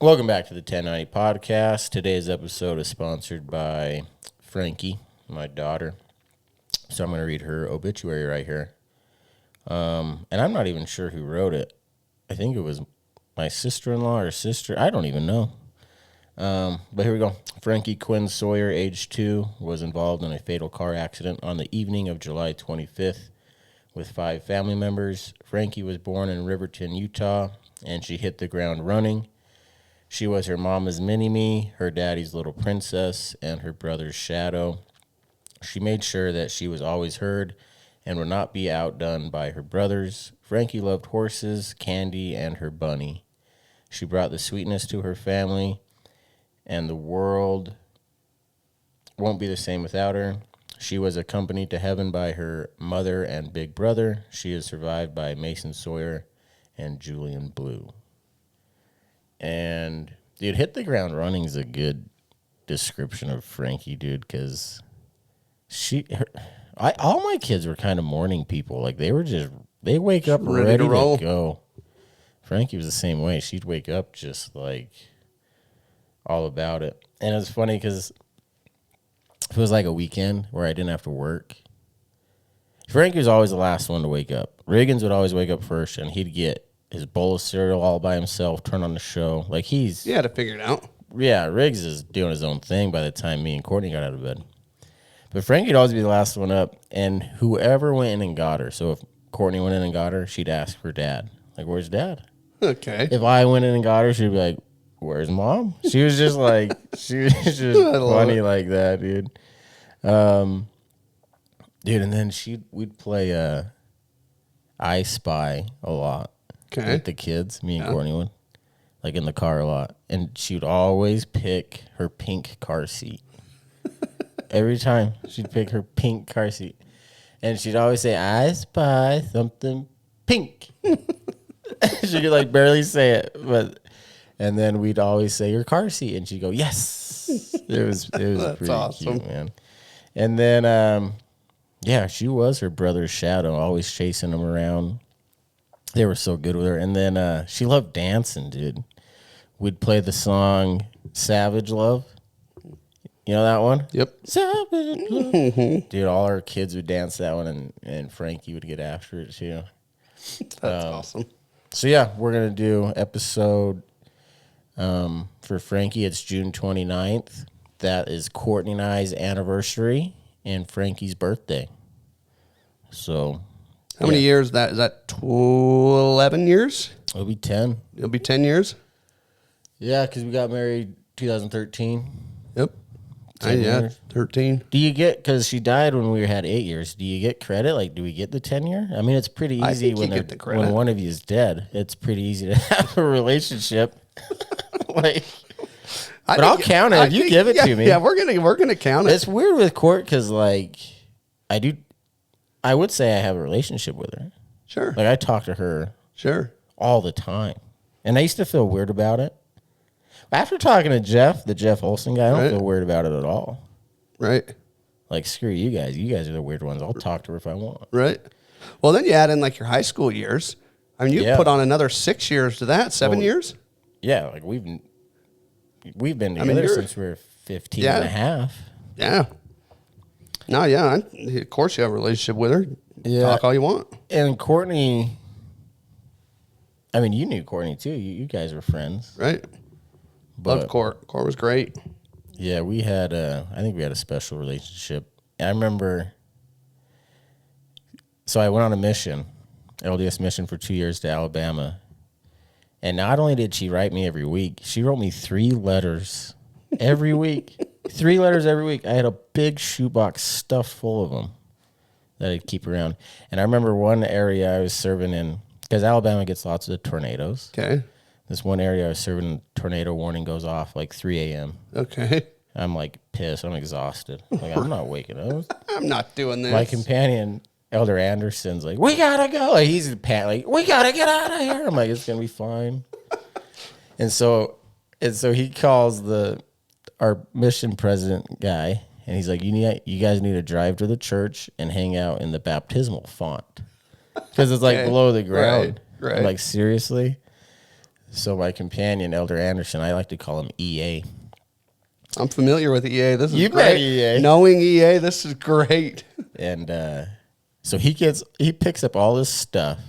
Welcome back to the 1090 podcast. Today's episode is sponsored by Frankie, my daughter. So I'm going to read her obituary right here. And I'm not even sure who wrote it. I think it was my sister-in-law or sister. I don't even know. But here we go. Frankie Quinn Sawyer, age 2, was involved in a fatal car accident on the evening of July 25th with 5 family members. Frankie was born in Riverton, Utah, and she hit the ground running. She was her mama's mini-me, her daddy's little princess, and her brother's shadow. She made sure that she was always heard and would not be outdone by her brothers. Frankie loved horses, candy, and her bunny. She brought the sweetness to her family, and the world won't be the same without her. She was accompanied to heaven by her mother and big brother. She is survived by Mason Sawyer and Julian Blue. And, dude, hit the ground running is a good description of Frankie, dude, because all my kids were kind of morning people. Like, they wake up ready to go. Frankie was the same way. She'd wake up just, like, all about it. And it was funny because if it was like a weekend where I didn't have to work, Frankie was always the last one to wake up. Riggins would always wake up first, and he'd get his bowl of cereal all by himself, turn on the show. Like, he had to figure it out. Yeah, Riggs is doing his own thing by the time me and Kortni got out of bed. But Frankie would always be the last one up, and whoever went in and got her. So if Kortni went in and got her, she'd ask for Dad. Like, where's Dad? Okay. If I went in and got her, she'd be like, where's Mom? She was just like, she was just funny like that, dude. Dude, and then we'd play I Spy a lot with the kids, me and Kortni would, like in the car a lot. And she'd always pick her pink car seat. Every time she'd pick her pink car seat. And she'd always say, I spy something pink. She could like barely say it, and then we'd always say your car seat, and she'd go, yes. It was That's pretty awesome. cute, man. And then, she was her brother's shadow, always chasing him around. They were so good with her. And then she loved dancing, dude. We'd play the song Savage Love. You know that one? Yep. Savage Love. Dude, all our kids would dance that one, and Frankie would get after it, too. That's awesome. So, yeah, we're going to do episode for Frankie. It's June 29th. That is Kortni and I's anniversary and Frankie's birthday. So, how many years is that? Is that 11 years? It'll be 10. It'll be 10 years? Yeah, because we got married 2013. Yep. 13. Do you get, because she died when we had 8 years, do you get credit? Like, do we get the 10 year? I mean, it's pretty easy when one of you is dead. It's pretty easy to have a relationship. But I'll count it if you give it to me. Yeah, we're gonna count it. It's weird with Kort because, like, I would say I have a relationship with her. Sure. Like, I talk to her all the time. And I used to feel weird about it. After talking to Jeff, the Jeff Olson guy, I don't feel weird about it at all. Right. Like, screw you guys. You guys are the weird ones. I'll talk to her if I want. Right. Well, then you add in, like, your high school years. I mean, you put on another 6 years to that, 7 years? Yeah, like, we've been together since we were 15 and a half. Yeah. No, yeah. Of course you have a relationship with her. Yeah. Talk all you want. And Kortni, I mean, you knew Kortni, too. You guys were friends. Right. Loved Kort. Kort was great. Yeah, we had I think we had a special relationship. I remember, so I went on a mission, LDS mission for 2 years to Alabama. And not only did she write me every week, she wrote me 3 letters every week. 3 letters every week. I had a big shoebox stuffed full of them that I'd keep around. And I remember one area I was serving in, because Alabama gets lots of tornadoes. Okay. This one area I was serving, tornado warning goes off like 3 a.m. Okay. I'm like pissed. I'm exhausted. Like, I'm not waking up. I'm not doing this. My companion, Elder Anderson's like, we gotta go. Like, he's like, we gotta get out of here. I'm like, it's gonna be fine. And so he calls our mission president guy, and he's like, you guys need to drive to the church and hang out in the baptismal font because it's like below the ground. Right. I'm like, seriously? So my companion, Elder Anderson, I like to call him EA. I'm familiar with EA. This is You've great. met EA. Knowing EA, this is great. And so he picks up all this stuff,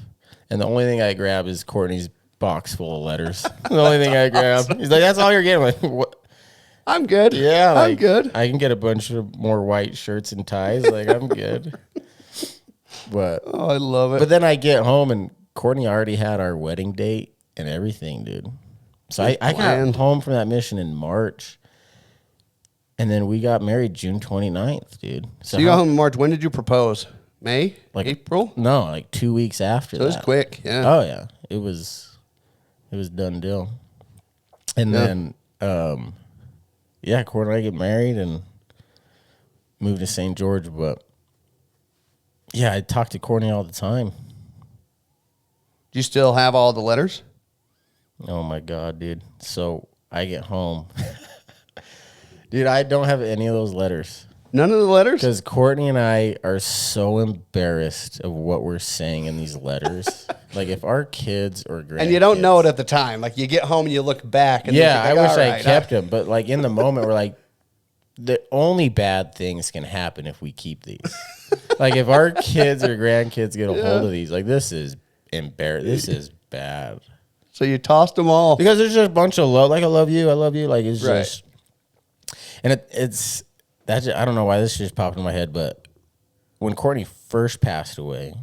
and the only thing I grab is Kortni's box full of letters. The only thing I grab. He's like, that's all you're getting. Like, what? I'm good. Yeah, like, I'm good. I can get a bunch of more white shirts and ties. Like, I'm good. But Oh, I love it. But then I get home, and Kortni already had our wedding date and everything, dude. So I got home from that mission in March. And then we got married June 29th, dude. So you got home in March. When did you propose? May? Like April? No, like 2 weeks after that. So it was quick, yeah. Oh, yeah. It was done deal. And then, Kortni and I get married and moved to St. George. But, yeah, I talk to Kortni all the time. Do you still have all the letters? Oh, my God, dude. So I get home. Dude, I don't have any of those letters. None of the letters? Because Kortni and I are so embarrassed of what we're saying in these letters. Like, if our kids or grandkids... And you don't know it at the time. Like, you get home and you look back. And yeah, like, I wish I kept them. But, like, in the moment, we're like, the only bad things can happen if we keep these. Like, if our kids or grandkids get a hold of these, like, this is embarrassing. This is bad. So you tossed them all. Because there's just a bunch of love. Like, I love you. Like, it's just... And it's that. I don't know why this just popped in my head, but when Kortni first passed away,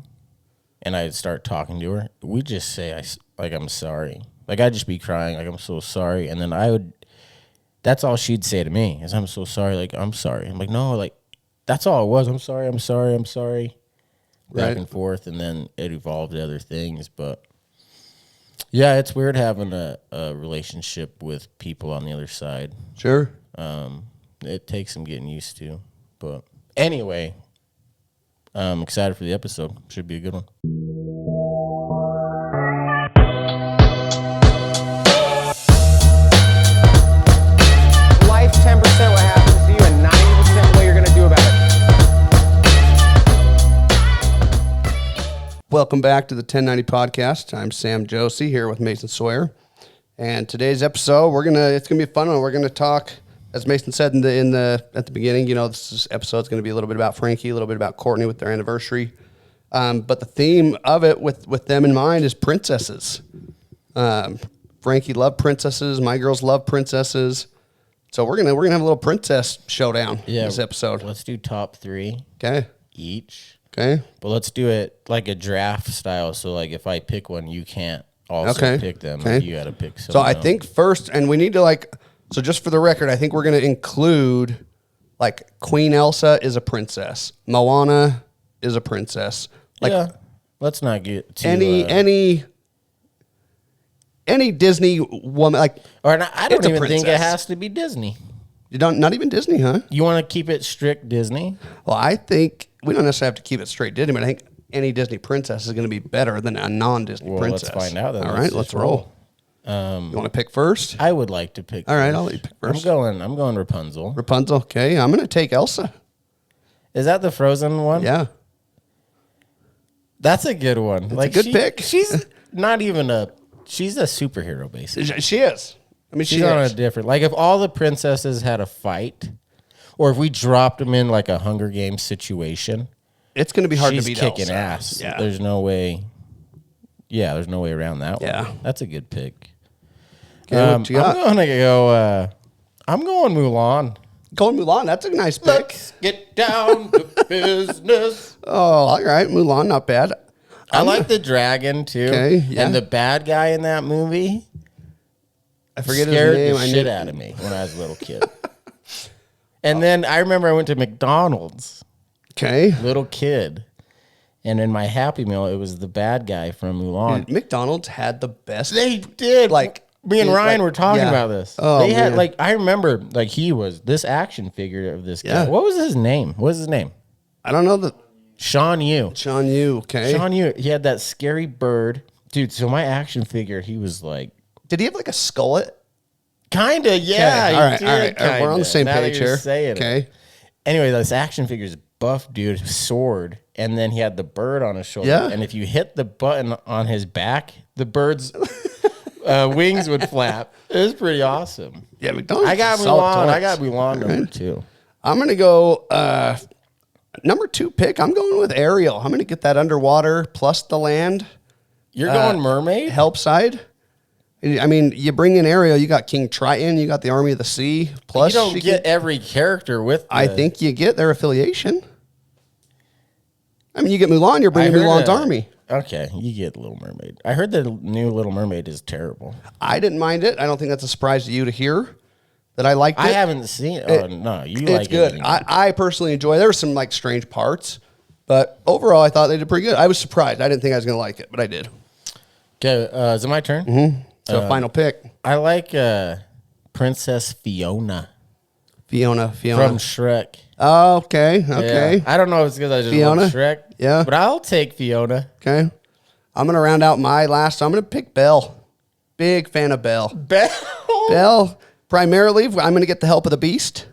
and I'd start talking to her, we just say, I'm sorry. Like, I'd just be crying, like, I'm so sorry. And then that's all she'd say to me, is I'm so sorry, like, I'm sorry. I'm like, no, like, that's all it was. I'm sorry. Back and forth, and then it evolved to other things. But, yeah, it's weird having a relationship with people on the other side. Sure. It takes some getting used to. But anyway, I'm excited for the episode. Should be a good one. Life's 10% what happens to you and 90% what you're going to do about it. Welcome back to the 1090 podcast. I'm Sam Josie here with Mason Sawyer. And today's episode, it's gonna be a fun one. We're gonna talk, as Mason said at the beginning, this episode's gonna be a little bit about Frankie, a little bit about Kortni with their anniversary. But the theme of it with them in mind is princesses. Frankie loved princesses, my girls love princesses. So we're gonna have a little princess showdown in this episode. Let's do top 3. Okay. Each. Okay. But let's do it like a draft style. So like if I pick one, you can't also pick them. Okay. You got to pick someone. So I think first, and we need to so just for the record, I think we're going to include Queen Elsa is a princess. Moana is a princess. Let's not get too... Any Disney woman, or I don't even think it has to be Disney. Not even Disney, huh? You want to keep it strict Disney? Well, I think we don't necessarily have to keep it straight Disney, but I think any Disney princess is going to be better than a non-Disney princess. Let's find out. Then. All right, let's roll. You want to pick first? I would like to pick. All right, I'll let you pick first. I'm going Rapunzel. Rapunzel. Okay, I'm going to take Elsa. Is that the Frozen one? Yeah, that's a good one. It's a good pick. She's not even she's a superhero basically. She is. I mean, she's on a different. Like if all the princesses had a fight, or if we dropped them in like a Hunger Games situation. It's going to be hard to beat She's kicking Elsa. ass. Yeah. There's no way. Yeah, there's no way around that one. Yeah. That's a good pick. Okay, what you got? I'm going to go... I'm going Mulan. Going Mulan, that's a nice pick. Let's get down to business. Oh, all right. Mulan, not bad. I like the dragon, too. Okay, yeah. And the bad guy in that movie... I forget scared his name. the shit out of me when I was a little kid. And then I remember I went to McDonald's. Okay. Little kid. And in my Happy Meal, it was the bad guy from Mulan. Dude, McDonald's had the best. They did. Me and Ryan were talking about this. Oh, they had man. I remember he was this action figure of this guy. Yeah. What was his name? What was his name? I don't know. Sean Yu. Sean Yu. Okay. Sean Yu. He had that scary bird. Dude, so my action figure, he was like... Did he have a skullet? Kinda, yeah. Okay. All right. We're on the same page here. Okay. Anyway, this action figure's buff dude, sword, and then he had the bird on his shoulder. Yeah. And if you hit the button on his back, the bird's wings would flap. It was pretty awesome. Yeah, McDonald's. I got Mulan number 2. I'm going to go number 2 pick. I'm going with Ariel. I'm going to get that underwater plus the land. You're going mermaid? Help side. I mean, you bring in Ariel, you got King Triton, you got the Army of the Sea. Plus, you don't get every character with I think you get their affiliation. I mean, you get Mulan, you're bringing Mulan's army. Okay, you get Little Mermaid. I heard the new Little Mermaid is terrible. I didn't mind it. I don't think that's a surprise to you to hear that I liked it. I haven't seen it. Oh, no, you like it. It's good. I personally enjoy it. There were some like strange parts, but overall, I thought they did pretty good. I was surprised. I didn't think I was going to like it, but I did. Okay, is it my turn? Mm-hmm. So final pick. I like Princess Fiona. Fiona. From Shrek. Oh, okay. Yeah. I don't know if it's because I just Fiona? love Shrek. Yeah. But I'll take Fiona. Okay. I'm going to round out my last. So I'm going to pick Belle. Big fan of Belle. Belle, primarily, I'm going to get the help of the Beast.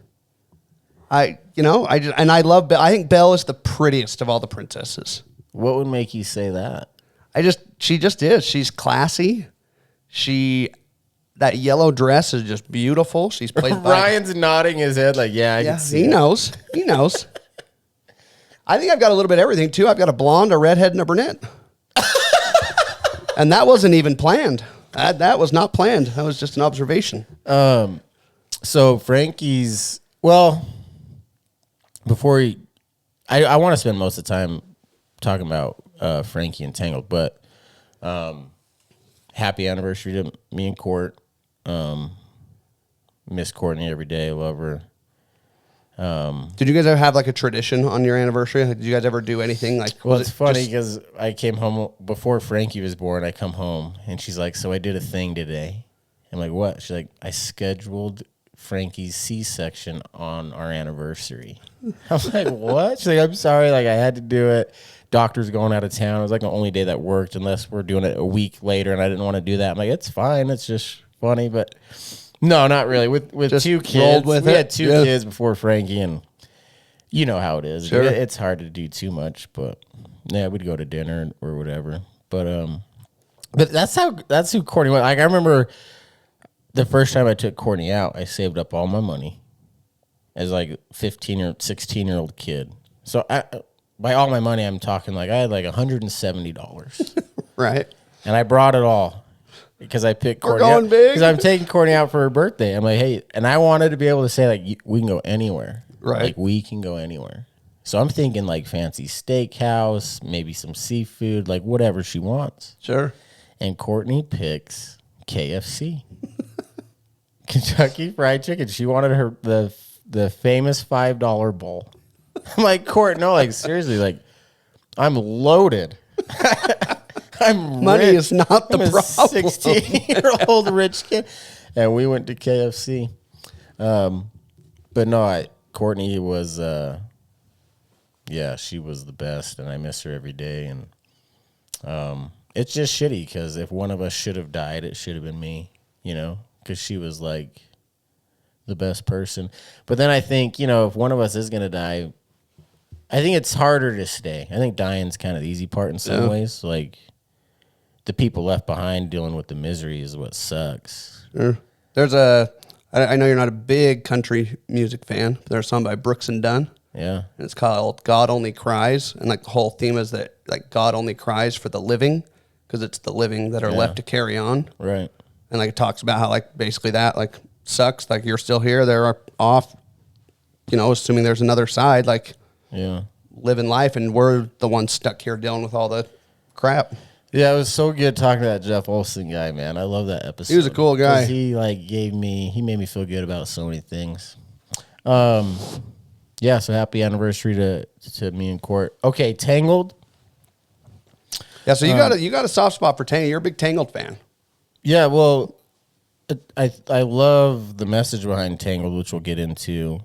I love Belle. I think Belle is the prettiest of all the princesses. What would make you say that? She just is. She's classy. That yellow dress is just beautiful. She's played by Ryan's nodding his head like, yeah, I can see he knows. He knows. I think I've got a little bit of everything, too. I've got a blonde, a redhead, and a brunette. And that wasn't even planned. That was not planned. That was just an observation. So Frankie's, well, I want to spend most of the time talking about Frankie and Tangled, but happy anniversary to me and Kort. Miss Kortni every day. Love her. Did you guys ever have like a tradition on your anniversary? Did you guys ever do anything like? Well, it's funny because I came home before Frankie was born. I come home and she's like, "So I did a thing today." I'm like, "What?" She's like, "I scheduled Frankie's C-section on our anniversary." I'm like, "What?" She's like, "I'm sorry, like I had to do it. Doctor's going out of town. It was like the only day that worked, unless we're doing it a week later, and I didn't want to do that." I'm like, "It's fine. It's just funny, but." No, not really. With just 2 kids, we had 2 kids before Frankie, and you know how it is. Sure. It's hard to do too much, but yeah, we'd go to dinner or whatever. But that's who Kortni was. Like I remember the first time I took Kortni out, I saved up all my money as like 15 or 16-year-old kid. So by all my money, I'm talking like I had like $170, right? And I brought it all. Because I picked Kortni going big. Because I'm taking Kortni out for her birthday. I'm like, hey, and I wanted to be able to say like we can go anywhere, right? Like we can go anywhere. So I'm thinking like fancy steakhouse, maybe some seafood, like whatever she wants. Sure. And Kortni picks KFC, Kentucky Fried Chicken. She wanted the famous $5 bowl. I'm like, Kort, no, like seriously, like I'm loaded. Money rich. is not the problem. 16-year-old rich kid, and we went to KFC. But no, Kortni was, she was the best, and I miss her every day. And it's just shitty because if one of us should have died, it should have been me, because she was like the best person. But then I think, if one of us is gonna die, I think it's harder to stay. I think dying's kind of the easy part in some ways, like. The people left behind dealing with the misery is what sucks. Sure. There's I know you're not a big country music fan, but there's a song by Brooks and Dunn. Yeah. And it's called God Only Cries. And like the whole theme is that like God only cries for the living because it's the living that are left to carry on. Right. And like it talks about how like basically that like sucks. Like you're still here. They're off, assuming there's another side, like living life. And we're the ones stuck here dealing with all the crap. Yeah, it was so good talking to that Jeff Olson guy, man. I love that episode. He was a cool guy. He made me feel good about so many things. So happy anniversary to me and Kort. Okay, Tangled. Yeah, so you got a soft spot for Tangled. You're a big Tangled fan. Yeah, well, I love the message behind Tangled, which we'll get into.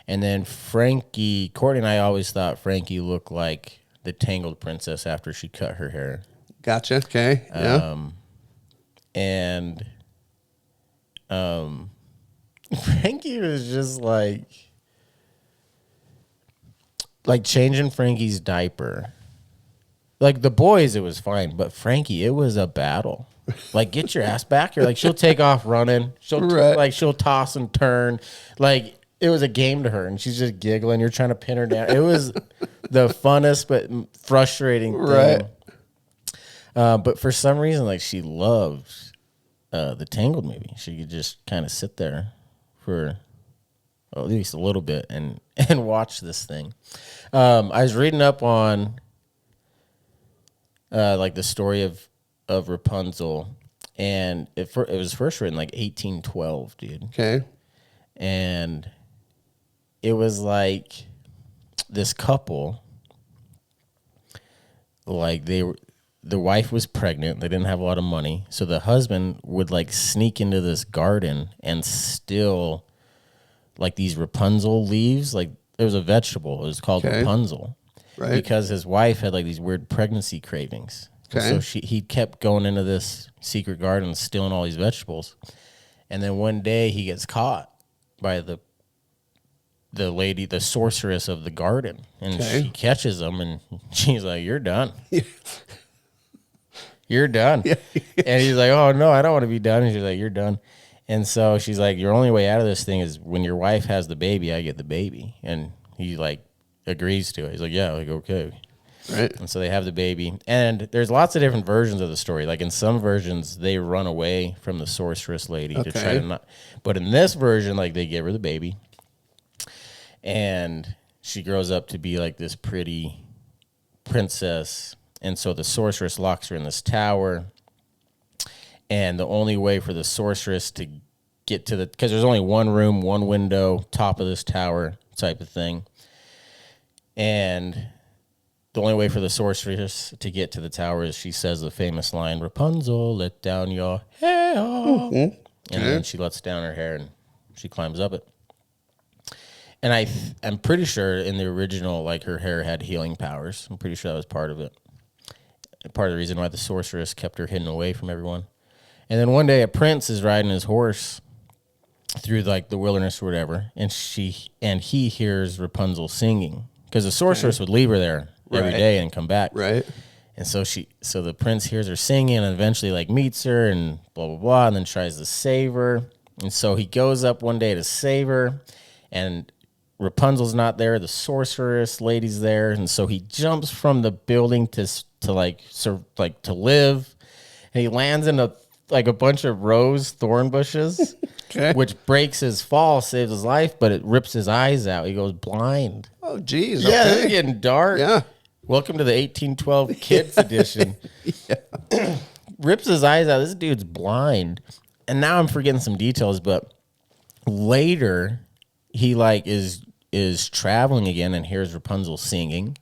And then Frankie, Kort and I always thought Frankie looked like the Tangled princess after she cut her hair. Gotcha. Okay. Yeah. Frankie was just like changing Frankie's diaper. Like the boys, it was fine, but Frankie, it was a battle. Like, get your ass back here. Like, she'll take off running. She'll toss and turn. Like, it was a game to her, and she's just giggling. You're trying to pin her down. It was the funnest but frustrating thing. But for some reason, like, she loved the Tangled movie. She could just kind of sit there for at least a little bit and watch this thing. I was reading up on like the story of Rapunzel, and it was first written like 1812, dude. Okay. And it was like this couple, like the wife was pregnant. They didn't have a lot of money. So the husband would like sneak into this garden and steal like these Rapunzel leaves. Like there was a vegetable. It was called Rapunzel. Right. Because his wife had like these weird pregnancy cravings. Okay. So he kept going into this secret garden and stealing all these vegetables. And then one day he gets caught by the lady, the sorceress of the garden. And she catches him and she's like, "You're done." "You're done." And he's like, "Oh, no, I don't want to be done." And she's like, "You're done." And so she's like, "Your only way out of this thing is when your wife has the baby, I get the baby." And he like agrees to it. He's like, "Yeah, like, okay." Right. And so they have the baby. And there's lots of different versions of the story. Like in some versions, they run away from the sorceress lady to try to not. But in this version, like they give her the baby. And she grows up to be like this pretty princess. And so the sorceress locks her in this tower. And the only way for the sorceress to get to because there's only one room, one window, top of this tower type of thing. And the only way for the sorceress to get to the tower is she says the famous line, "Rapunzel, let down your hair." Mm-hmm. And then she lets down her hair and she climbs up it. And I'm pretty sure in the original, like her hair had healing powers. I'm pretty sure that was part of it. Part of the reason why the sorceress kept her hidden away from everyone. And then one day a prince is riding his horse through like the wilderness or whatever, and he hears Rapunzel singing because the sorceress would leave her there every day and come back. Right. And so the prince hears her singing and eventually like meets her and blah, blah, blah, and then tries to save her. And so he goes up one day to save her, and Rapunzel's not there. The sorceress lady's there. And so he jumps from the building to live, and he lands in a bunch of rose thorn bushes, which breaks his fall, saves his life, but it rips his eyes out. He goes blind. Oh, geez. Yeah, this is getting dark. Yeah. Welcome to the 1812 Kids Edition. Rips his eyes out. This dude's blind. And now I'm forgetting some details, but later he like is traveling again and hears Rapunzel singing.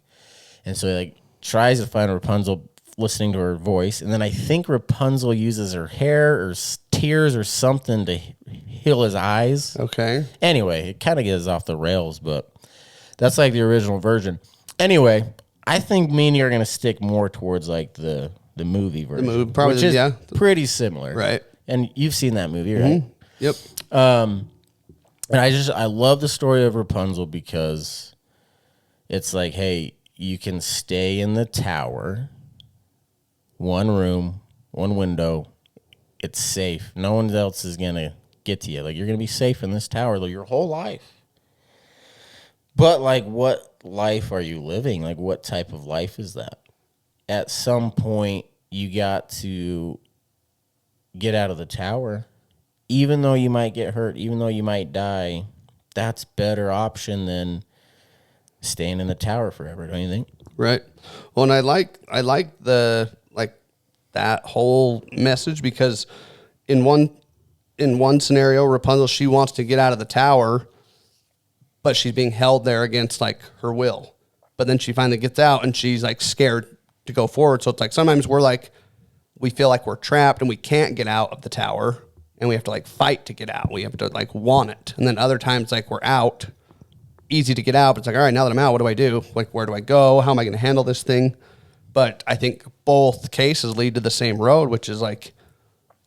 And so he like tries to find Rapunzel listening to her voice. And then I think Rapunzel uses her hair or tears or something to heal his eyes. Okay. Anyway, it kind of gets off the rails, but that's like the original version. Anyway, I think me and you are going to stick more towards like the movie version. The movie, probably, which is pretty similar. Right. And you've seen that movie, right? Yep. And I love the story of Rapunzel because it's like, hey, you can stay in the tower, one room, one window. It's safe. No one else is going to get to you. Like, you're going to be safe in this tower your whole life. But, like, what life are you living? Like, what type of life is that? At some point, you got to get out of the tower. Even though you might get hurt, even though you might die, that's a better option than staying in the tower forever, don't you think? Right. Well, and I like that whole message because in one scenario, Rapunzel, she wants to get out of the tower, but she's being held there against like her will. But then she finally gets out and she's like scared to go forward. So it's like sometimes we feel like we're trapped and we can't get out of the tower and we have to like fight to get out. We have to like want it. And then other times like we're out, easy to get out, but it's like, all right, now that I'm out, what do I do? Like, where do I go? How am I going to handle this thing? But I think both cases lead to the same road, which is like,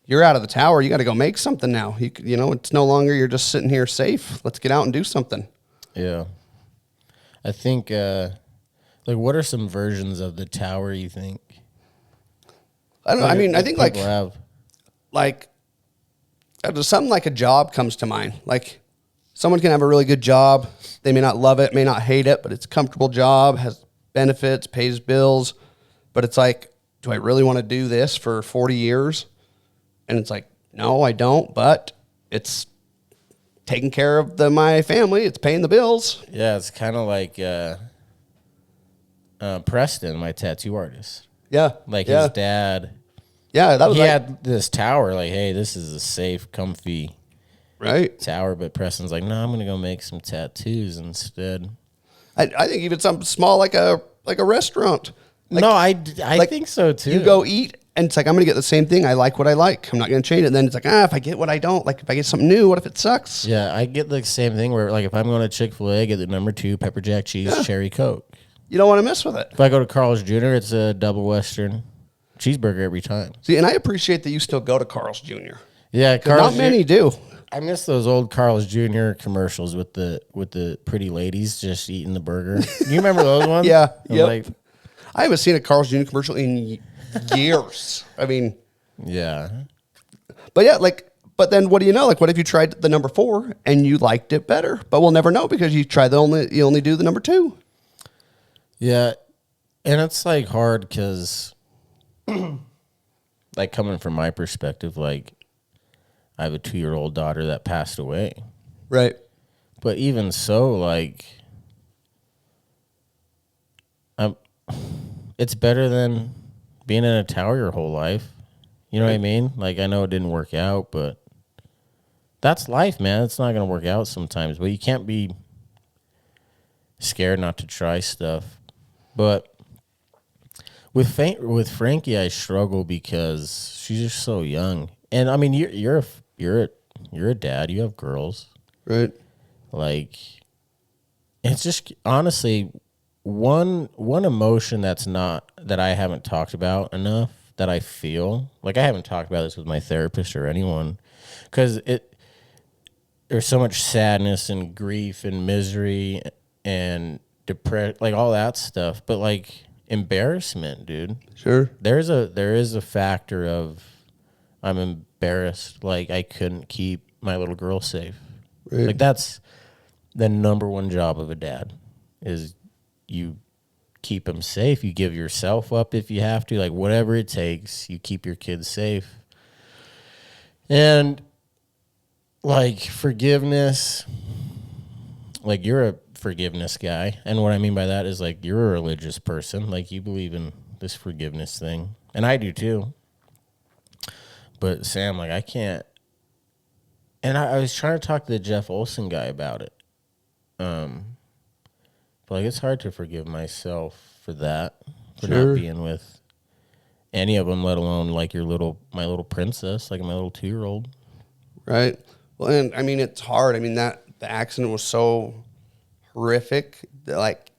you're out of the tower. You got to go make something now. You know, it's no longer you're just sitting here safe. Let's get out and do something. Yeah. I think, like, what are some versions of the tower you think? I don't know. I mean, I think like, have? like something like a job comes to mind. Like someone can have a really good job. They may not love it, may not hate it, but it's a comfortable job, has benefits, pays bills. But it's like, do I really want to do this for 40 years? And it's like, no, I don't, but it's taking care of my family. It's paying the bills. Yeah, it's kind of like Preston, my tattoo artist. Yeah. Like yeah. his dad. Yeah, that was He like, had this tower, like, hey, this is a safe, comfy right. tower. But Preston's like, no, I'm going to go make some tattoos instead. I think even something small like a restaurant. Like, no, I think so too. You go eat, and it's like, I'm going to get the same thing. I like what I like. I'm not going to change it. And then it's like, if I get what I don't, like if I get something new, what if it sucks? Yeah, I get the same thing where, like, if I'm going to Chick-fil-A, I get the number 2 pepper jack cheese cherry Coke. You don't want to mess with it. If I go to Carl's Jr., it's a double Western cheeseburger every time. See, and I appreciate that you still go to Carl's Jr. Yeah, Carl's Not many do. I miss those old Carl's Jr. commercials with the pretty ladies just eating the burger. You remember those ones? Yeah, yeah. Like, I haven't seen a Carl's Jr. commercial in years. I mean, yeah. But yeah, like, but then what do you know? Like, what if you tried the number 4 and you liked it better? But we'll never know because you only do the number 2. Yeah, and it's like hard because, like, coming from my perspective, like, I have a 2-year-old daughter that passed away. Right. But even so, like, it's better than being in a tower your whole life. You know what I mean? Like, I know it didn't work out, but that's life, man. It's not going to work out sometimes. But you can't be scared not to try stuff. But with Frankie, I struggle because she's just so young. And I mean, you're a dad. You have girls, Right. like, it's just honestly one emotion that I haven't talked about enough that I feel like I haven't talked about this with my therapist or anyone because there's so much sadness and grief and misery and depression, like all that stuff, but like embarrassment, dude. Sure. There is a factor of I'm embarrassed, like I couldn't keep my little girl safe. Right. Like that's the number one job of a dad is you keep them safe. You give yourself up if you have to, like whatever it takes, you keep your kids safe. And like forgiveness, like you're a forgiveness guy. And what I mean by that is like you're a religious person. Like you believe in this forgiveness thing. And I do too. But Sam, like I can't. And I was trying to talk to the Jeff Olson guy about it. But like it's hard to forgive myself for that. For not being with any of them, let alone like my little princess, like my little 2-year-old. Right. Well, and I mean, it's hard. I mean, the accident was so horrific that, like,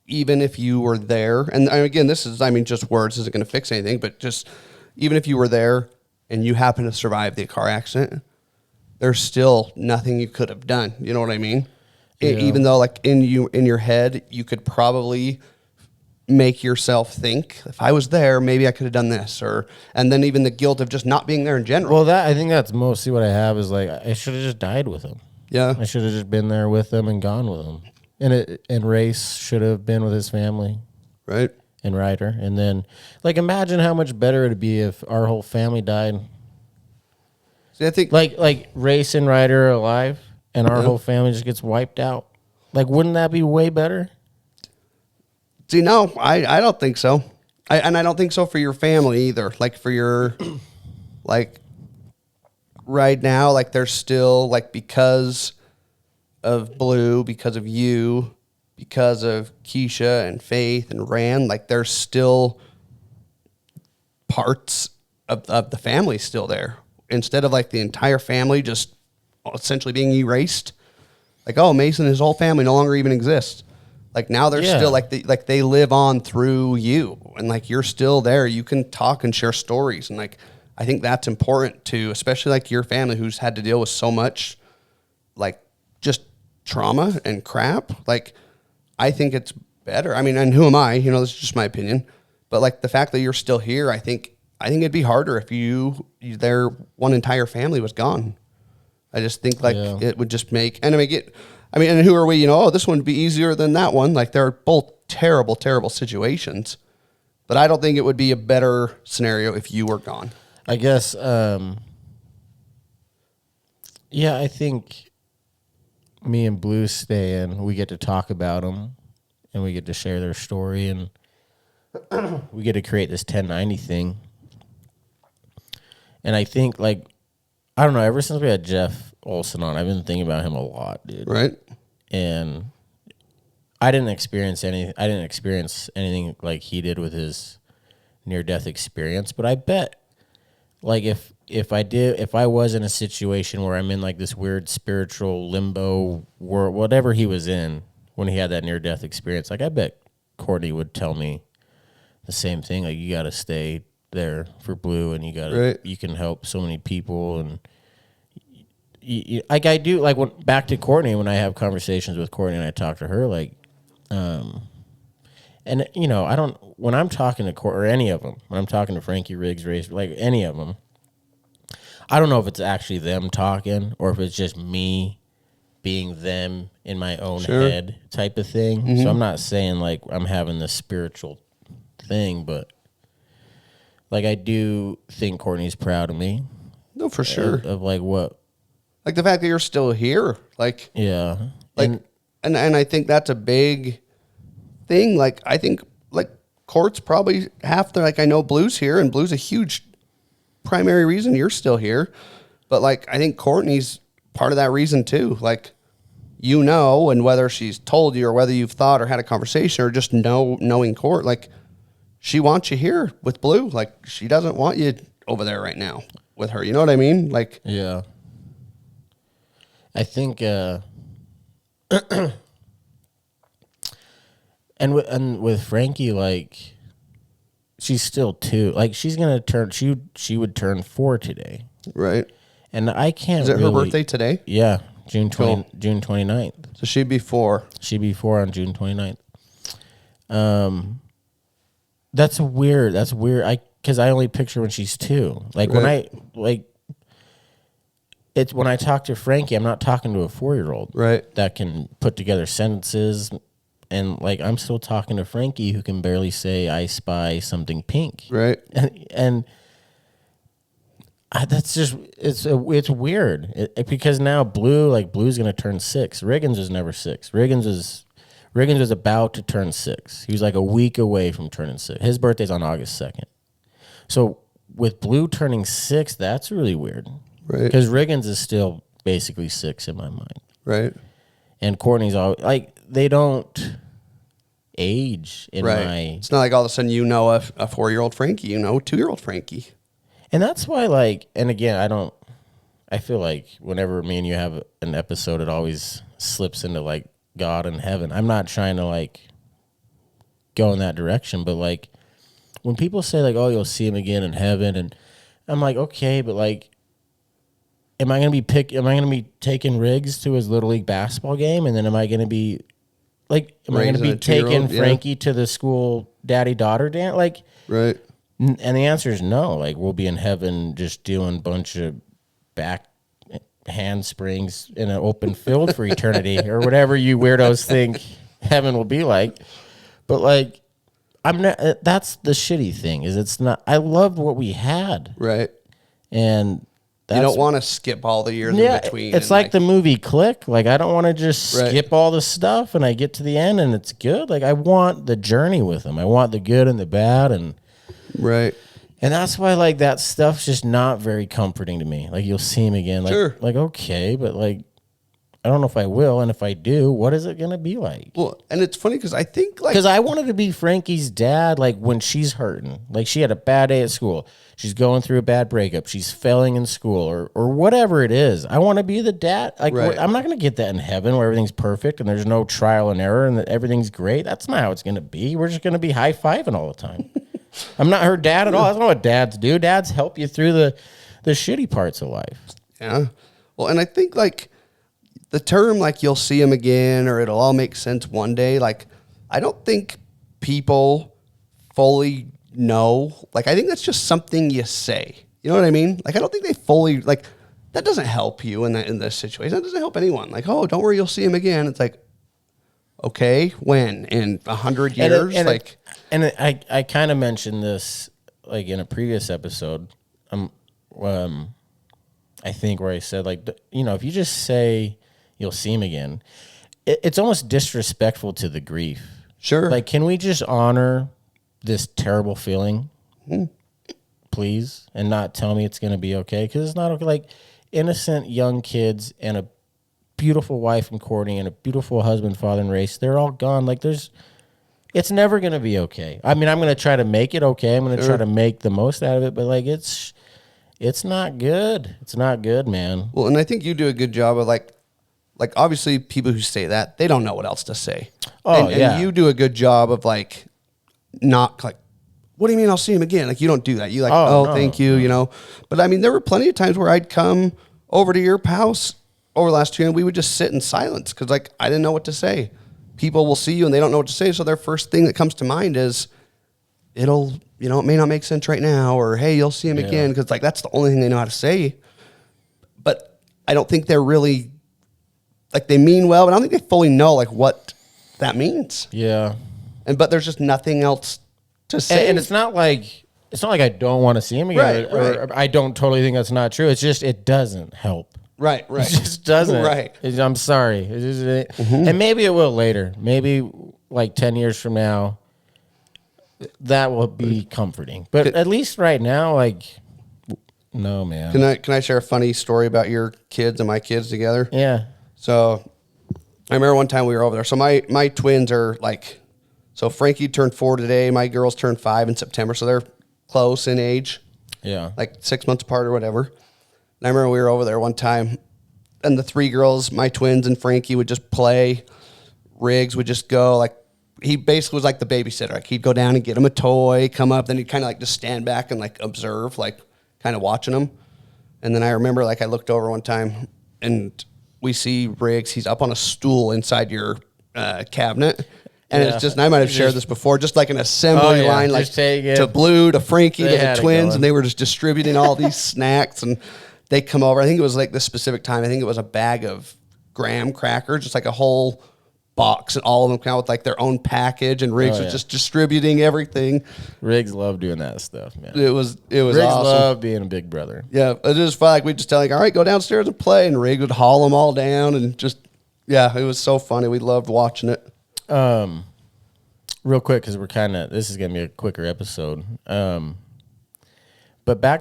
even if you were there, and again, this is, I mean, just words isn't going to fix anything, but just even if you were there and you happen to survive the car accident, there's still nothing you could have done. You know what I mean? Yeah. Even though, like, in your head, you could probably make yourself think, if I was there, maybe I could have done this, and then even the guilt of just not being there in general. Well, I think that's mostly what I have is like I should have just died with him. Yeah, I should have just been there with them and gone with them. And Race should have been with his family, right. and Ryder. And then, like, imagine how much better it'd be if our whole family died. See, I think Like Race and Ryder are alive, and our whole family just gets wiped out. Like, wouldn't that be way better? See, no, I don't think so. I don't think so for your family either. Like for your, like right now, like there's still like because of Blue, because of you, because of Keisha and Faith and Rand, like there's still parts of the family still there. Instead of like the entire family just essentially being erased. Like, oh, Mason and his whole family no longer even exists. Like now they're still like they live on through you, and like you're still there. You can talk and share stories, and like I think that's important too, especially like your family who's had to deal with so much, like just trauma and crap. Like I think it's better. I mean, and who am I? You know, this is just my opinion. But like the fact that you're still here, I think I think it'd be harder if their one entire family was gone. I just think like it would just make, and and who are we, oh, this one would be easier than that one. Like they're both terrible, terrible situations, but I don't think it would be a better scenario if you were gone. I guess, I think me and Blue stay in, we get to talk about them and we get to share their story and we get to create this 1090 thing. And I think like, I don't know, ever since we had Jeff Olson on, I've been thinking about him a lot, dude. Right. And I didn't experience anything like he did with his near-death experience, but I bet like if I was in a situation where I'm in like this weird spiritual limbo world, whatever he was in when he had that near-death experience, like I bet Kortni would tell me the same thing. Like you got to stay there for Blue, and you can help so many people, and like I do. Like back to Kortni, when I have conversations with Kortni and I talk to her, like, and I don't when I'm talking to Kort or any of them, when I'm talking to Frankie, Riggs, Race, like any of them, I don't know if it's actually them talking or if it's just me being them in my own head type of thing. Mm-hmm. So I'm not saying like I'm having this spiritual thing, but like I do think Kortni's proud of me. No, for sure. Of like what? Like the fact that you're still here. Like yeah. Like and I think that's a big thing. Like I think like Kort's probably half the, like I know Blue's here and Blue's a huge primary reason you're still here. But like I think Kortni's part of that reason too. Like and whether she's told you or whether you've thought or had a conversation or just knowing Kort, like she wants you here with Blue. Like she doesn't want you over there right now with her. You know what I mean? Like yeah. I think and with Frankie, like she's still 2. Like she's gonna turn. She would turn 4 today. Right. And I can't. Is it her birthday today? Yeah, June 29th. So she'd be 4. She'd be 4 on June 29th. That's weird. Because I only picture when she's 2. Like when I talk to Frankie, I'm not talking to a 4-year-old, right? That can put together sentences, and like I'm still talking to Frankie, who can barely say "I spy something pink," right? And that's just it's weird because now Blue's gonna turn 6. Riggins was never 6. Riggins was about to turn 6. He was like a week away from turning 6. His birthday's on August 2nd. So with Blue turning 6, that's really weird. Right. Because Riggins is still basically 6 in my mind. Right. And Kortni's always, like, they don't age in my... It's not like all of a sudden a 4-year-old Frankie, 2-year-old Frankie. And that's why, like, and again, I feel like whenever me and you have an episode, it always slips into, like, God and heaven. I'm not trying to, like, go in that direction, but, like, when people say, like, oh, you'll see him again in heaven, and I'm like, okay, but, like, am I gonna be taking Riggs to his Little League basketball game, and then am I gonna be taking Frankie to the school daddy-daughter dance? Like, right. And the answer is no. Like, we'll be in heaven just doing a bunch of back handsprings in an open field for eternity, or whatever you weirdos think heaven will be like. But like, I'm not. That's the shitty thing. Is it's not. I loved what we had, right? And you don't want to skip all the years in between. It's like the movie Click. Like, I don't want to just skip all the stuff and I get to the end and it's good. Like, I want the journey with them. I want the good and the bad, and right. And that's why, like, that stuff's just not very comforting to me. Like, you'll see him again. Like, like, okay, but, like, I don't know if I will. And if I do, what is it going to be like? Well, and it's funny because I think, like... Because I wanted to be Frankie's dad, like, when she's hurting. Like, she had a bad day at school. She's going through a bad breakup. She's failing in school or whatever it is. I want to be the dad. Like, I'm not going to get that in heaven where everything's perfect and there's no trial and error and that everything's great. That's not how it's going to be. We're just going to be high-fiving all the time. I'm not her dad at all. That's not what dads do. Dads help you through the shitty parts of life. Yeah. Well, and I think, like, the term, like, you'll see him again or it'll all make sense one day, like, I don't think people fully know. Like, I think that's just something you say. You know what I mean? Like, I don't think they fully, like, that doesn't help you in this situation. That doesn't help anyone. Like, oh, don't worry, you'll see him again. It's like, okay, when? In 100 years? I kind of mentioned this, like, in a previous episode. I think where I said, like, you know, if you just say you'll see him again, it's almost disrespectful to the grief. Sure. Like, can we just honor this terrible feeling, please, and not tell me it's going to be okay? Because it's not okay. Like, innocent young kids and a beautiful wife in Kortni and a beautiful husband, father, and race, they're all gone. Like, it's never going to be okay. I mean, I'm going to try to make it okay. I'm going to try to make the most out of it, but, like, it's not good. It's not good, man. Well, and I think you do a good job of, like obviously people who say that, they don't know what else to say. Oh, and you do a good job of, like, not, like, what do you mean I'll see him again? Like, you don't do that. You, like, no, thank you, you know. But, I mean, there were plenty of times where I'd come over to your house over the last 2 years, and we would just sit in silence because, like, I didn't know what to say. People will see you, and they don't know what to say, so their first thing that comes to mind is, it may not make sense right now, or, hey, you'll see him again, because, like, that's the only thing they know how to say. But I don't think they're really, like, they mean well, but I don't think they fully know, like, what that means. Yeah. But there's just nothing else to say. And it's not like I don't want to see him again, or I don't totally think that's not true. It's just it doesn't help. Right. It just doesn't. Right. I'm sorry. And maybe it will later. Maybe like 10 years from now, that will be comforting. But at least right now, like, no, man. Can I share a funny story about your kids and my kids together? Yeah. So I remember one time we were over there. So my twins are, like, so Frankie turned 4 today. My girls turned 5 in September. So they're close in age. Yeah. Like 6 months apart or whatever. And I remember we were over there one time, and the 3 girls, my twins and Frankie, would just play. Riggs would just go, like, he basically was like the babysitter. Like, he'd go down and get him a toy, come up, then he'd kind of, like, just stand back and, like, observe, like, kind of watching him. And then I remember, like, I looked over one time, and we see Riggs. He's up on a stool inside your cabinet. And it's just, and I might have shared this before, just like an assembly line, like to Blue, to Frankie, to the twins, and they were just distributing all these snacks. And they come over. I think it was like this specific time. I think it was a bag of graham crackers, just like a whole box, and all of them come out with, like, their own package. And Riggs was just distributing everything. Riggs loved doing that stuff, man. It was Riggs awesome. loved being a big brother. Yeah, it was fun. Like, we'd just tell, like, all right, go downstairs and play, and Riggs would haul them all down, and just, yeah, it was so funny. We loved watching it. Real quick, because this is gonna be a quicker episode. But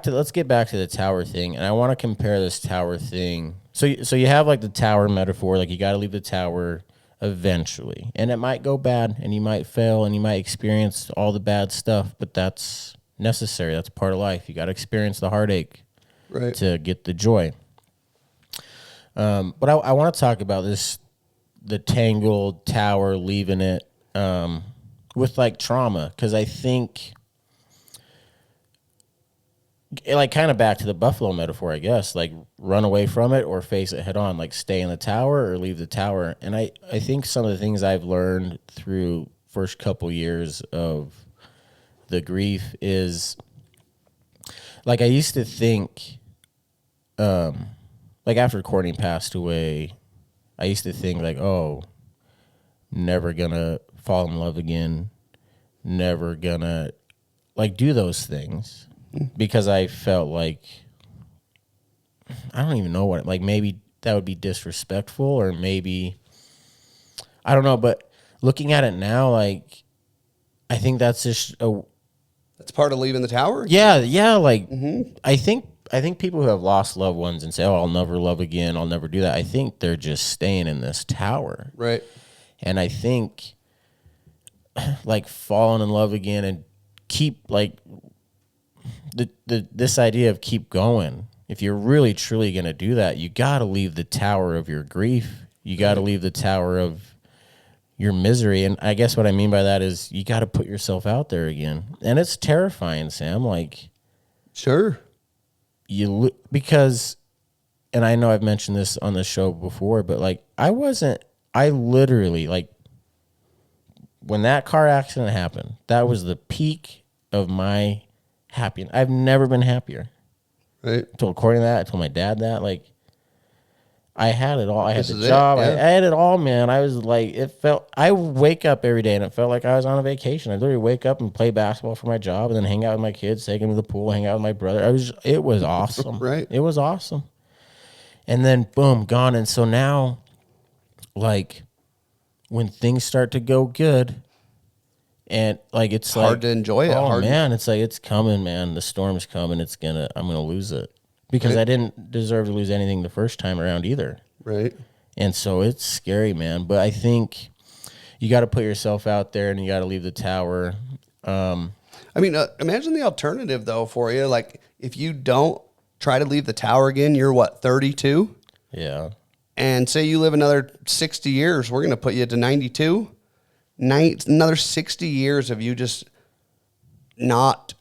let's get back to the tower thing, and I want to compare this tower thing. So you have, like, the tower metaphor, like, you got to leave the tower eventually, and it might go bad, and you might fail, and you might experience all the bad stuff, but that's necessary. That's part of life. You got to experience the heartache, right, to get the joy. But I want to talk about the Tangled tower, leaving it, with, like, trauma, because I think, like, kind of back to the buffalo metaphor, I guess, like, run away from it or face it head on, like, stay in the tower or leave the tower. And I think some of the things I've learned through first couple years of the grief is, like, I used to think, like, after Kortni passed away, I used to think, like, oh, never gonna fall in love again, never gonna, like, do those things, because I felt like, I don't even know what, like, maybe that would be disrespectful, or maybe, I don't know, but looking at it now, like, I think that's just That's part of leaving the tower? Yeah, like, I think people who have lost loved ones and say, oh, I'll never love again, I'll never do that, I think they're just staying in this tower. Right. And I think, like, falling in love again and keep, like, this idea of keep going. If you're really, truly going to do that, you got to leave the tower of your grief. You got to leave the tower of your misery. And I guess what I mean by that is you got to put yourself out there again. And it's terrifying, Sam. Like, sure. Because, and I know I've mentioned this on the show before, but, like, I literally, like, when that car accident happened, that was the peak of my happiness. I've never been happier. Right. I told Kortni that. I told my dad that. Like, I had it all. I had This the is job. it, I yeah. had it all, man. I was like, I would wake up every day and it felt like I was on a vacation. I literally wake up and play basketball for my job and then hang out with my kids, take them to the pool, hang out with my brother. It was awesome. Right. It was awesome. And then boom, gone. And so now, like, when things start to go good, and like it's Hard to enjoy it. Oh Hard- man, it's like it's coming, man. The storm's coming. I'm gonna lose it because Right. I didn't deserve to lose anything the first time around either. Right. And so it's scary, man. But I think you got to put yourself out there and you got to leave the tower. I mean, imagine the alternative though for you. Like, if you don't try to leave the tower again, you're what, 32? Yeah. And say you live another 60 years, we're going to put you to 92. Another 60 years of you just not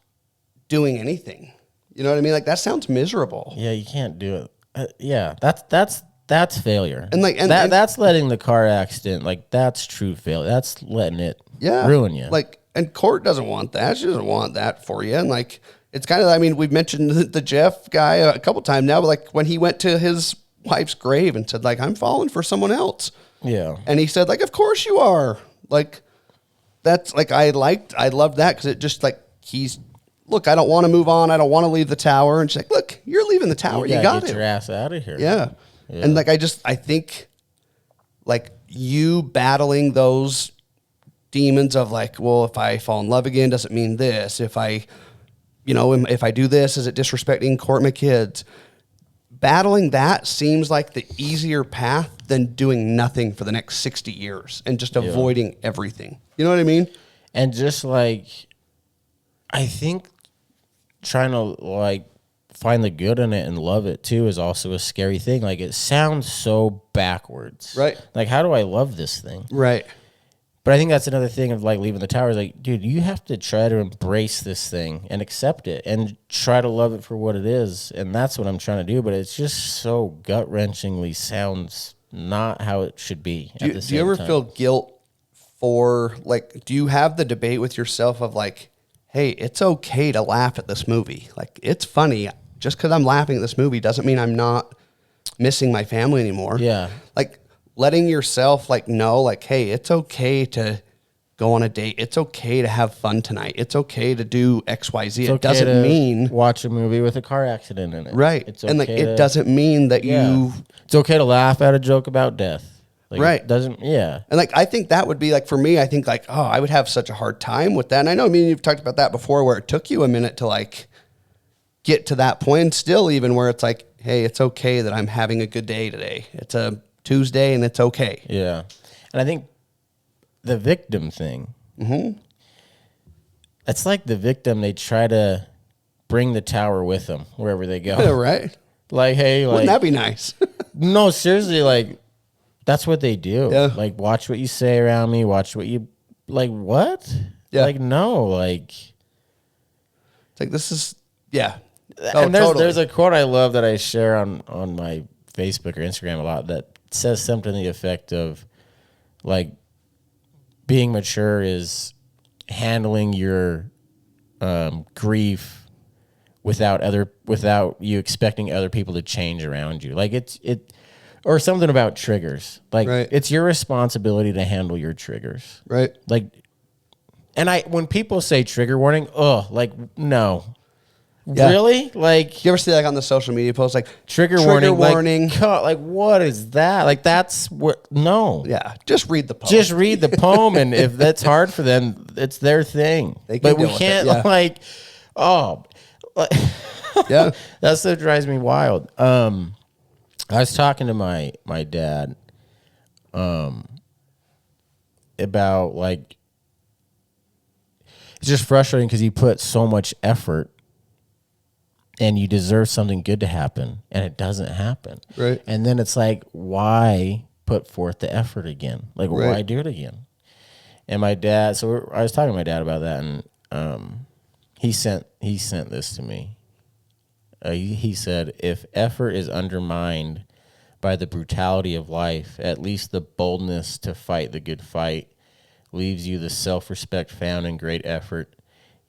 doing anything. You know what I mean? Like, that sounds miserable. Yeah, you can't do it. Yeah, that's failure. And like, and that's letting the car accident, like, that's true failure. That's letting it ruin you. Like, and Kort doesn't want that. She doesn't want that for you. And like, it's kind of, I mean, we've mentioned the Jeff guy a couple times now, but like when he went to his wife's grave and said, like, I'm falling for someone else. Yeah. And he said, like, of course you are. Like, that's like, I loved that because it just like, look, I don't want to move on. I don't want to leave the tower. And she's like, look, you're leaving the tower. You got get it. your ass out of here. Yeah. And like, I think like you battling those demons of like, well, if I fall in love again, doesn't mean this. If I do this, is it disrespecting Kort my kids? Battling that seems like the easier path than doing nothing for the next 60 years and just avoiding everything. You know what I mean? And just like, I think trying to like find the good in it and love it too is also a scary thing. Like, it sounds so backwards. Right. Like, how do I love this thing? Right. But I think that's another thing of like leaving the tower. Is like, dude, you have to try to embrace this thing and accept it and try to love it for what it is. And that's what I'm trying to do. But it's just so gut wrenchingly sounds not how it should be. Do you ever feel guilt for like, do you have the debate with yourself of like, hey, it's okay to laugh at this movie. Like, it's funny. Just because I'm laughing at this movie doesn't mean I'm not missing my family anymore. Yeah. Like, letting yourself like know, like, hey, it's okay to go on a date. It's okay to have fun tonight. It's okay to do X, Y, Z. It doesn't mean watch a movie with a car accident in it. right. It's and like, okay it doesn't mean that you. It's okay to laugh at a joke about death. Like, Right. It doesn't. Yeah. And like, I think that would be like, for me, I think like, oh, I would have such a hard time with that. And I know, I mean, you've talked about that before where it took you a minute to like get to that point, and still even where it's like, hey, it's okay that I'm having a good day today. It's a Tuesday and it's okay. Yeah. And I think the victim thing, it's like the victim, they try to bring the tower with them wherever they go. Right. Like, hey, like, Wouldn't that be nice? no, seriously, like, that's what they do. Yeah. Like, watch what you say around me, watch what you, like, what? Yeah. Like, no, like. It's like, this is, yeah. And there's a quote I love that I share on my Facebook or Instagram a lot that says something to the effect of, like, being mature is handling your grief without you expecting other people to change around you. Like, or something about triggers. Like, Right. It's your responsibility to handle your triggers. Right. Like, and when people say trigger warning, like, no. Yeah. Really? Like, You ever see like on the social media posts, like trigger warning. warning. Like, what is that? Like, that's what, no. Yeah. Just read the post. Just read the poem, and if that's hard for them, it's their thing. They can But we deal with can't, it, yeah. like, Yeah. that stuff drives me wild. I was talking to my dad about, like, it's just frustrating because you put so much effort and you deserve something good to happen, and it doesn't happen. Right. And then it's like, why put forth the effort again? Like, Right. why do it again? And my dad, I was talking to my dad about that, and he sent this to me. He said, if effort is undermined by the brutality of life, at least the boldness to fight the good fight leaves you the self-respect found in great effort.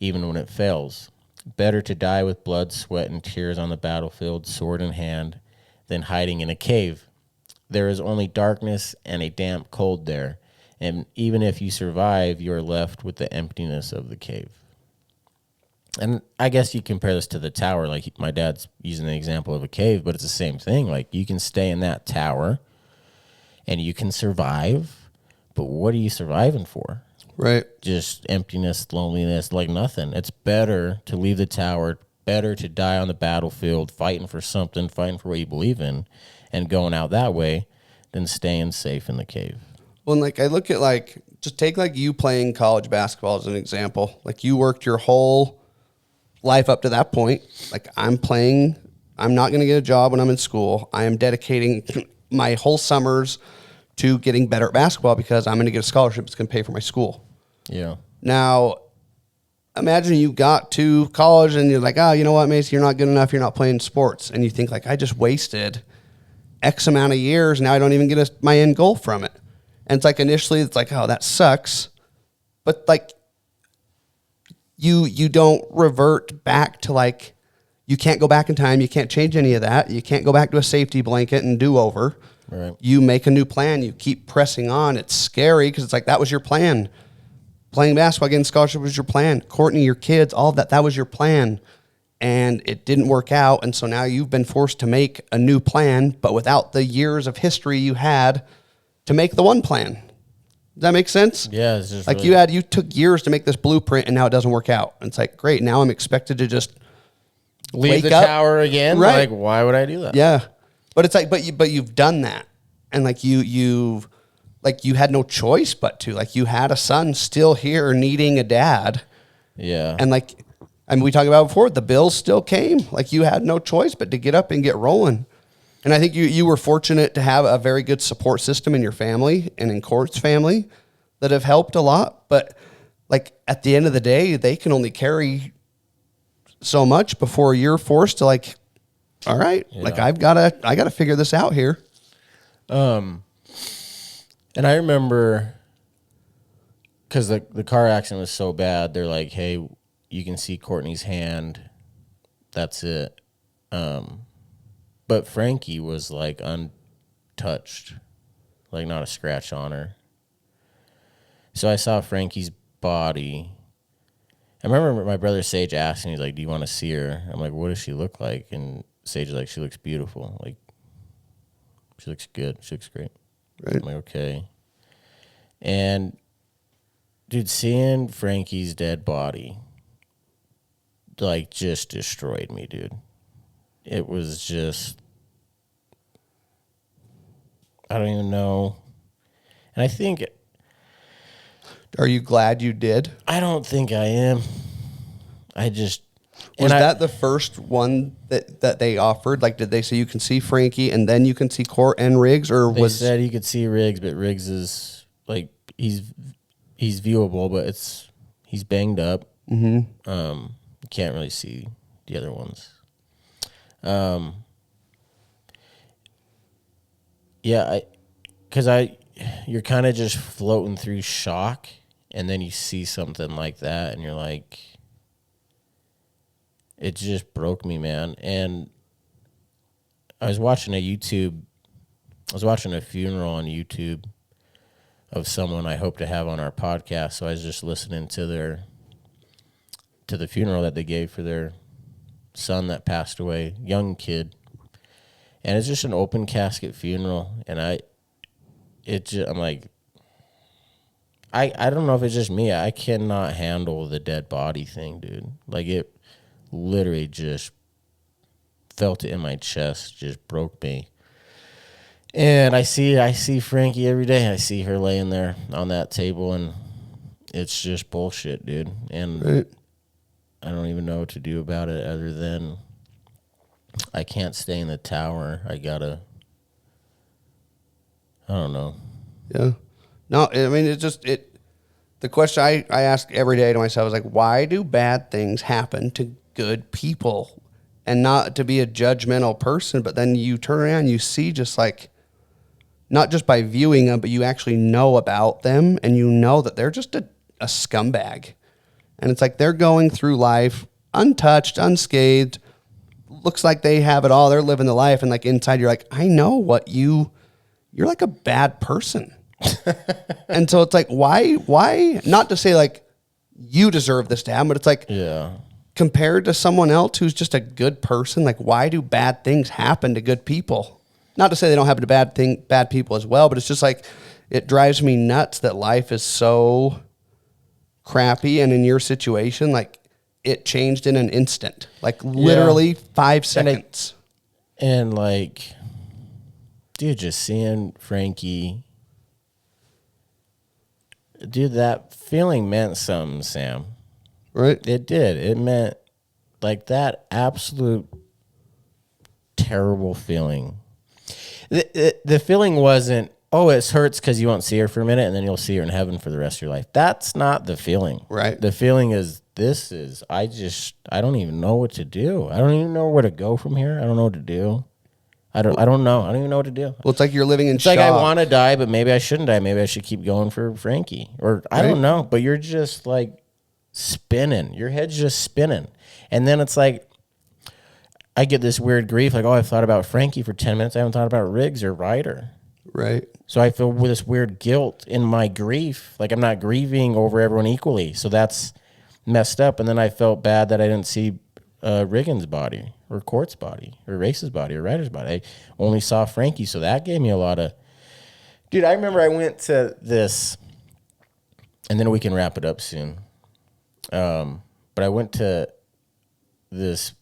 even when it fails. Better to die with blood, sweat, and tears on the battlefield, sword in hand, than hiding in a cave. There is only darkness and a damp cold there, and even if you survive, you are left with the emptiness of the cave. And I guess you compare this to the tower. Like, my dad's using the example of a cave, but it's the same thing. Like, you can stay in that tower, and you can survive, but what are you surviving for? Right. Just emptiness, loneliness, like nothing. It's better to leave the tower, better to die on the battlefield, fighting for something, fighting for what you believe in, and going out that way than staying safe in the cave. Well, and like I look at like, just take like you playing college basketball as an example. Like you worked your whole life up to that point. Like I'm not going to get a job when I'm in school. I am dedicating my whole summers to getting better at basketball because I'm going to get a scholarship that's going to pay for my school. Yeah. Now, imagine you got to college and you're like, oh, you know what, Mason, you're not good enough. You're not playing sports. And you think like, I just wasted X amount of years. Now I don't even get my end goal from it. And it's like, initially it's like, oh, that sucks. But like, you don't revert back to like, you can't go back in time. You can't change any of that. You can't go back to a safety blanket and do over. Right. You make a new plan. You keep pressing on. It's scary because it's like, that was your plan. Playing basketball, getting scholarship was your plan. Kortni, your kids, all of that was your plan. And it didn't work out. And so now you've been forced to make a new plan, but without the years of history you had to make the one plan. Does that make sense? Yeah. It's just like really... you took years to make this blueprint and now it doesn't work out. And it's like, great. Now I'm expected to just leave the up. tower again. Right. Like, why would I do that? Yeah. But it's like, but you've done that. And like you had no choice but to, like you had a son still here needing a dad. Yeah. And like, I mean, we talked about before, the bills still came. Like you had no choice but to get up and get rolling. And I think you were fortunate to have a very good support system in your family and in Kort's family that have helped a lot. But like at the end of the day, they can only carry so much before you're forced to like, all right, like I gotta figure this out here. And I remember because the car accident was so bad, they're like, hey, you can see Kortni's hand. That's it. But Frankie was like untouched, like not a scratch on her. So I saw Frankie's body. I remember my brother Sage asking, he's like, do you want to see her? I'm like, what does she look like? And Sage is like, she looks beautiful. Like, she looks good. She looks great. Right. I'm like, okay. And, dude, seeing Frankie's dead body, like, just destroyed me, dude. It was just, I don't even know. And I think... Are you glad you did? I don't think I am. I just... Was that the first one that they offered? Like, did they say you can see Frankie and then you can see Kort and Riggs, or they said you could see Riggs, but Riggs is like he's viewable, but he's banged up. Mm-hmm. You can't really see the other ones. Yeah, you're kind of just floating through shock, and then you see something like that, and you're like. It just broke me, man. And I was watching a funeral on YouTube of someone I hope to have on our podcast. So I was just listening to the funeral that they gave for their son that passed away, young kid. And it's just an open casket funeral. And I'm like, I don't know if it's just me. I cannot handle the dead body thing, dude. Like it literally just felt it in my chest, just broke me. And I see Frankie every day. I see her laying there on that table, and it's just bullshit, dude. And right. I don't even know what to do about it other than I can't stay in the tower. I don't know. Yeah. No, I mean, the question I ask every day to myself is like, why do bad things happen to good people? And not to be a judgmental person, but then you turn around and you see just like, not just by viewing them, but you actually know about them and you know that they're just a scumbag. And it's like they're going through life untouched, unscathed. Looks like they have it all. They're living the life. And like inside, you're like, I know what you're like a bad person. And so it's like, why? Not to say like you deserve this to happen, but it's like, compared to someone else who's just a good person, like why do bad things happen to good people? Not to say they don't happen to bad people as well, but it's just like, it drives me nuts that life is so crappy. And in your situation, like it changed in an instant, like literally 5 seconds. And like, dude, just seeing Frankie, dude, that feeling meant something, Sam. Right? It did. It meant like that absolute terrible feeling. The feeling wasn't, oh, it hurts because you won't see her for a minute and then you'll see her in heaven for the rest of your life. That's not the feeling. Right. The feeling is, I don't even know what to do. I don't even know where to go from here. I don't know what to do. I don't know. I don't even know what to do. Well, it's like you're living in It's shock. like I want to die, but maybe I shouldn't die. Maybe I should keep going for Frankie. Or I don't know. But you're just like spinning. Your head's just spinning. And then it's like, I get this weird grief. Like, oh, I've thought about Frankie for 10 minutes. I haven't thought about Riggs or Ryder. Right. So I feel with this weird guilt in my grief. Like I'm not grieving over everyone equally. So that's messed up. And then I felt bad that I didn't see Riggins' body or Kort's body or Race's body or Ryder's body. I only saw Frankie. So that gave me a lot of... Dude, I remember I went to this, and then we can wrap it up soon. But I went to this,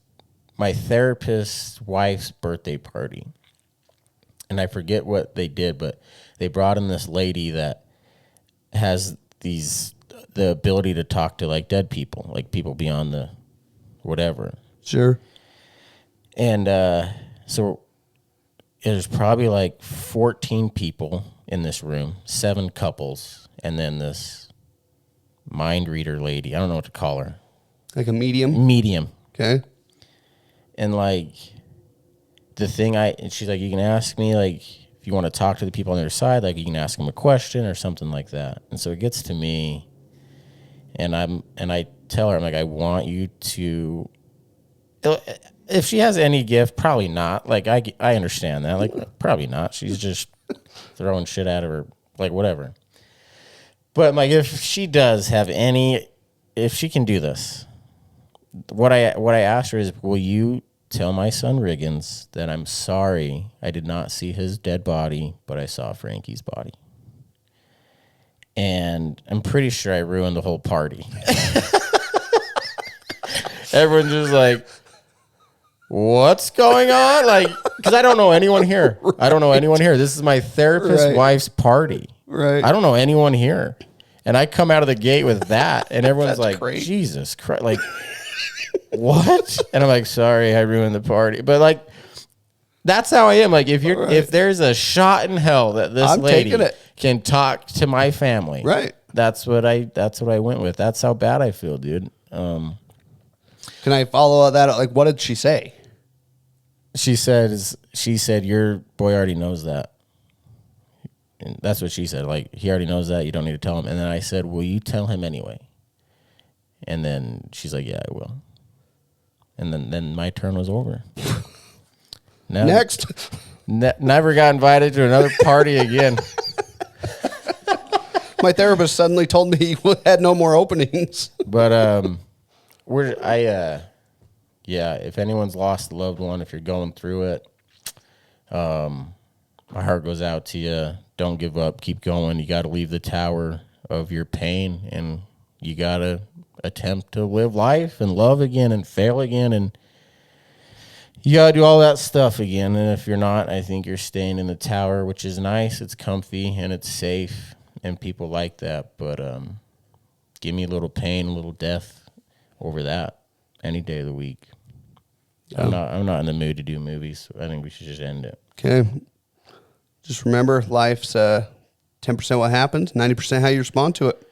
my therapist's wife's birthday party. And I forget what they did, but they brought in this lady that has the ability to talk to like dead people, like people beyond the whatever. Sure. And so there's probably like 14 people in this room, 7 couples, and then this mind reader lady. I don't know what to call her. Like a medium? Medium. Okay. And like and she's like, you can ask me like if you want to talk to the people on the other side, like you can ask them a question or something like that. And so it gets to me, and I tell her, I'm like, I want you to, if she has any gift, probably not. Like I understand that. Like probably not. She's just throwing shit at her, like whatever. But like if she does have if she can do this, what I asked her is, will you tell my son Riggins that I'm sorry I did not see his dead body, but I saw Frankie's body. And I'm pretty sure I ruined the whole party. Everyone's just like, what's going on? Like, because I don't know anyone here. I don't know anyone here. This is my therapist's wife's party. Right. I don't know anyone here. And I come out of the gate with that, and everyone's like, great. Jesus Christ. Like, what? And I'm like, sorry, I ruined the party. But like, that's how I am. Like, if there's a shot in hell that this lady can talk to my family, right? That's what I went with. That's how bad I feel, dude. Can I follow that? Like, what did she say? She said your boy already knows that. And that's what she said. Like, he already knows that. You don't need to tell him. And then I said, will you tell him anyway? And then she's like, yeah, I will. And then my turn was over. Next. Never got invited to another party again. My therapist suddenly told me he had no more openings. But if anyone's lost a loved one, if you're going through it, my heart goes out to you. Don't give up. Keep going. You got to leave the tower of your pain, and you got to attempt to live life and love again and fail again, and you got to do all that stuff again. And if you're not, I think you're staying in the tower, which is nice. It's comfy and it's safe, and people like that. But give me a little pain, a little death over that any day of the week. I'm not in the mood to do movies. So I think we should just end it. Okay. Just remember, life's 10% what happens, 90% how you respond to it.